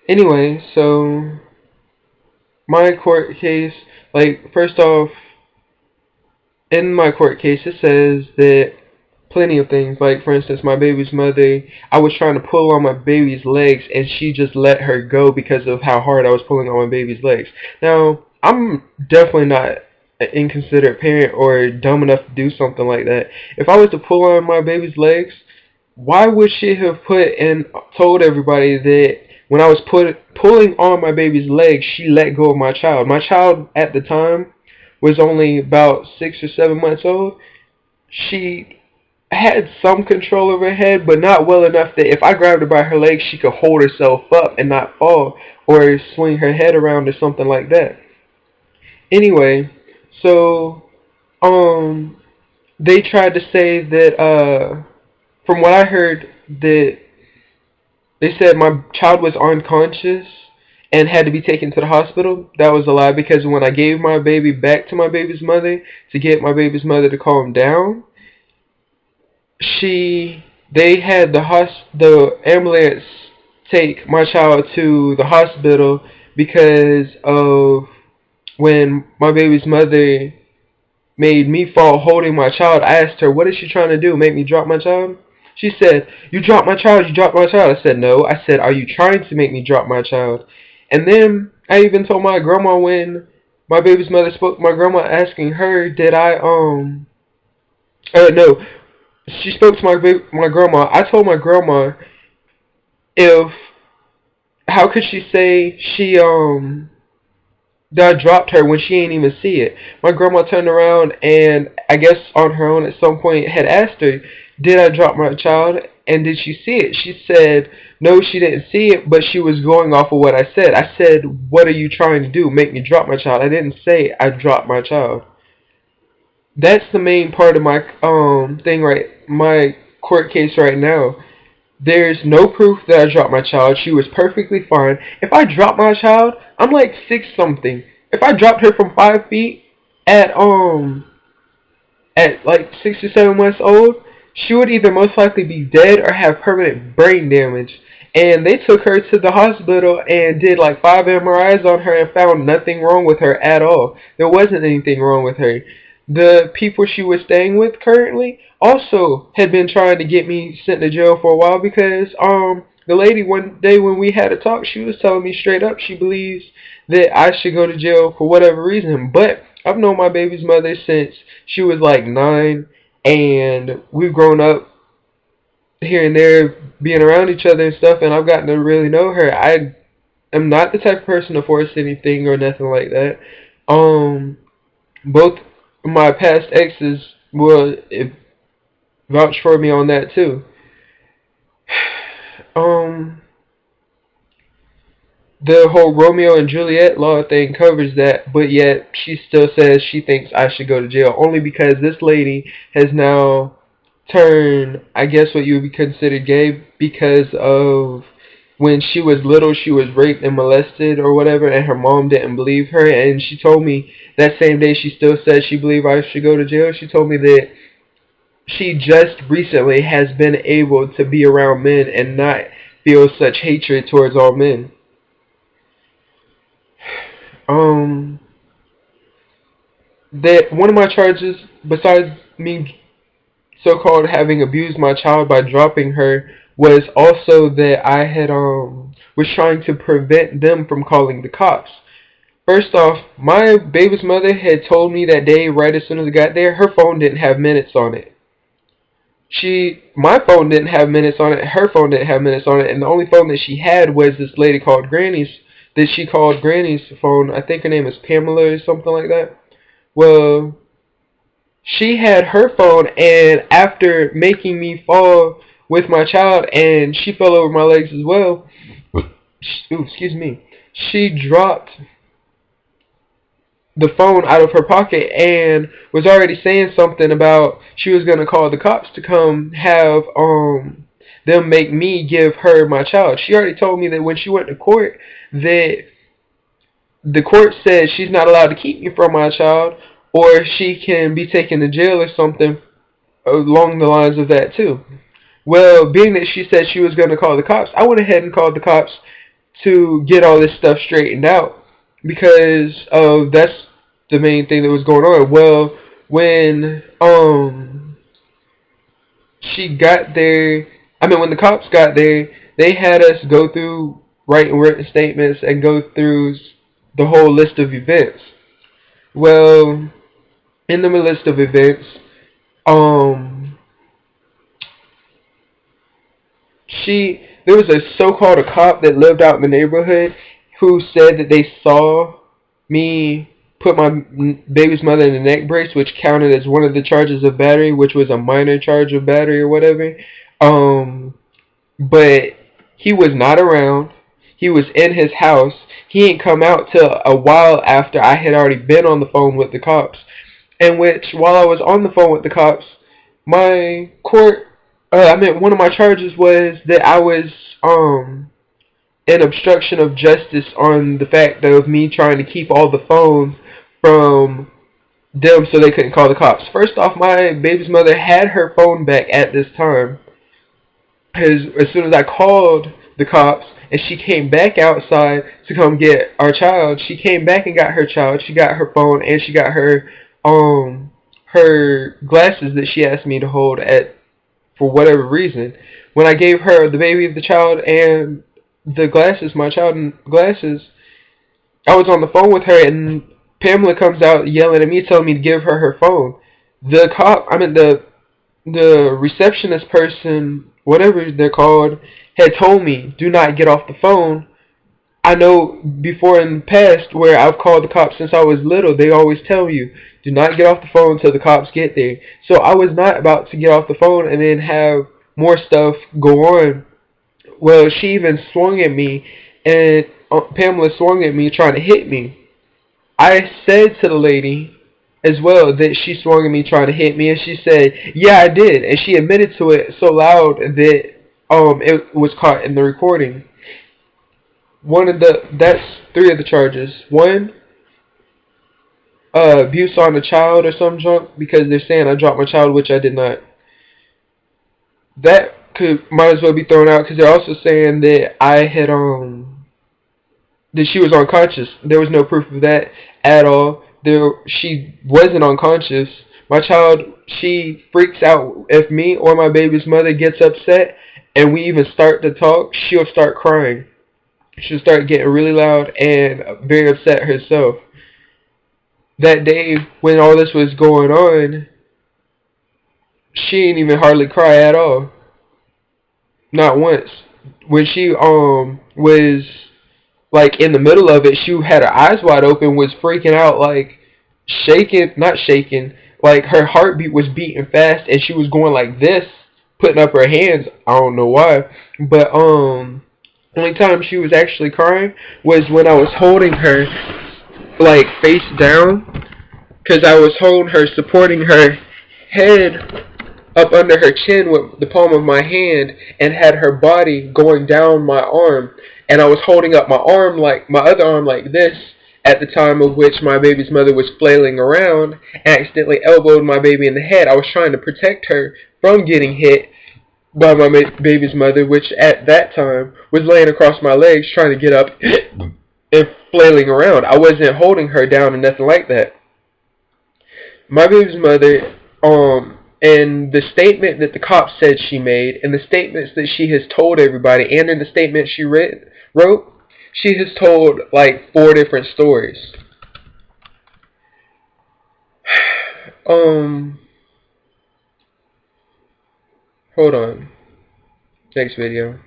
Anyway, so my court case, like, first off, in my court case, it says that plenty of things. Like, for instance, my baby's mother, I was trying to pull on my baby's legs, and she just let her go because of how hard I was pulling on my baby's legs. Now, I'm definitely not an inconsiderate parent or dumb enough to do something like that. If I was to pull on my baby's legs, why would she have put and told everybody that when I was pulling on my baby's legs, she let go of my child? My child at the time was only about 6 or 7 months old. She had some control over her head, but not well enough that if I grabbed her by her legs, she could hold herself up and not fall or swing her head around or something like that. Anyway, so um, they tried to say that from what I heard that they said my child was unconscious and had to be taken to the hospital. That was a lie because when I gave my baby back to my baby's mother to get my baby's mother to calm down, they had the ambulance take my child to the hospital because of when my baby's mother made me fall holding my child. I asked her, "What is she trying to do? Make me drop my child?" She said, "You dropped my child, you dropped my child." I said, "No." I said, "Are you trying to make me drop my child?" And then I even told my grandma when my baby's mother spoke, my grandma asking her, did I, no, she spoke to my grandma. I told my grandma if, how could she say that I dropped her when she ain't even see it? My grandma turned around and I guess on her own at some point had asked her, did I drop my child and did she see it? She said, no, she didn't see it, but she was going off of what I said. I said, what are you trying to do? Make me drop my child. I didn't say I dropped my child. That's the main part of my thing my court case right now. There's no proof that I dropped my child. She was perfectly fine. If I dropped my child, I'm like 6 something. If I dropped her from 5 feet at at like 6 or 7 months old, she would either most likely be dead or have permanent brain damage. And they took her to the hospital and did like 5 MRIs on her and found nothing wrong with her at all. There wasn't anything wrong with her. The people she was staying with currently also had been trying to get me sent to jail for a while because the lady one day when we had a talk, she was telling me straight up she believes that I should go to jail for whatever reason. But I've known my baby's mother since she was like 9, and we've grown up here and there being around each other and stuff, and I've gotten to really know her. I am not the type of person to force anything or nothing like that. Both my past exes will vouch for me on that too. Um, the whole Romeo and Juliet law thing covers that, but yet she still says she thinks I should go to jail only because this lady has now turned, I guess, what you would consider gay because of when she was little, she was raped and molested or whatever, and her mom didn't believe her. And she told me that same day she still said she believed I should go to jail. She told me that she just recently has been able to be around men and not feel such hatred towards all men. Um, that one of my charges, besides me so-called having abused my child by dropping her, was also that I had was trying to prevent them from calling the cops. First off, my baby's mother had told me that day, right as soon as I got there, her phone didn't have minutes on it. My phone didn't have minutes on it, her phone didn't have minutes on it, and the only phone that she had was this lady called Granny's, that she called Granny's phone. I think her name is Pamela or something like that. Well, she had her phone, and after making me fall with my child, and she fell over my legs as well, ooh, excuse me, she dropped the phone out of her pocket and was already saying something about she was going to call the cops to come have them make me give her my child. She already told me that when she went to court that the court said she's not allowed to keep me from my child or she can be taken to jail or something along the lines of that too. Well, being that she said she was going to call the cops, I went ahead and called the cops to get all this stuff straightened out, because that's the main thing that was going on. Well, when she got there, when the cops got there, they had us go through writing written statements and go through the whole list of events. Well, in the list of events, um, there was a so-called a cop that lived out in the neighborhood who said that they saw me put my baby's mother in a neck brace, which counted as one of the charges of battery, which was a minor charge of battery or whatever. But he was not around. He was in his house. He ain't come out till a while after I had already been on the phone with the cops. In which, while I was on the phone with the cops, my court, one of my charges was that I was an obstruction of justice on the fact of me trying to keep all the phones from them so they couldn't call the cops. First off, my baby's mother had her phone back at this time. As soon as I called the cops and she came back outside to come get our child, she came back and got her child. She got her phone and she got her glasses that she asked me to hold at for whatever reason. When I gave her the baby, the child, and the glasses, my child and glasses, I was on the phone with her and Pamela comes out yelling at me, telling me to give her her phone. The cop, the receptionist person, whatever they're called, had told me, do not get off the phone. I know before in the past where I've called the cops since I was little, they always tell you, do not get off the phone until the cops get there. So I was not about to get off the phone and then have more stuff go on. Well, she even swung at me, and Pamela swung at me trying to hit me. I said to the lady as well that she swung at me trying to hit me, and she said, yeah, I did. And she admitted to it so loud that it was caught in the recording. That's three of the charges. One, abuse on a child or some junk, because they're saying I dropped my child, which I did not. That might as well be thrown out, because they're also saying that I had that she was unconscious. There was no proof of that at all. She wasn't unconscious. My child, she freaks out if me or my baby's mother gets upset and we even start to talk, she'll start crying. She'll start getting really loud and very upset herself. That day when all this was going on, she didn't even hardly cry at all. Not once. When she was like in the middle of it, she had her eyes wide open, was freaking out, like shaking, not shaking, like her heartbeat was beating fast, and she was going like this, putting up her hands. I don't know why, but only time she was actually crying was when I was holding her like face down, because I was holding her, supporting her head up under her chin with the palm of my hand and had her body going down my arm, and I was holding up my arm, like my other arm, like this, at the time of which my baby's mother was flailing around and accidentally elbowed my baby in the head. I was trying to protect her from getting hit by my baby's mother, which at that time was laying across my legs trying to get up and flailing around. I wasn't holding her down or nothing like that. My baby's mother, and the statement that the cop said she made, and the statements that she has told everybody, and in the statement she wrote, she has told like 4 different stories. Hold on. Next video.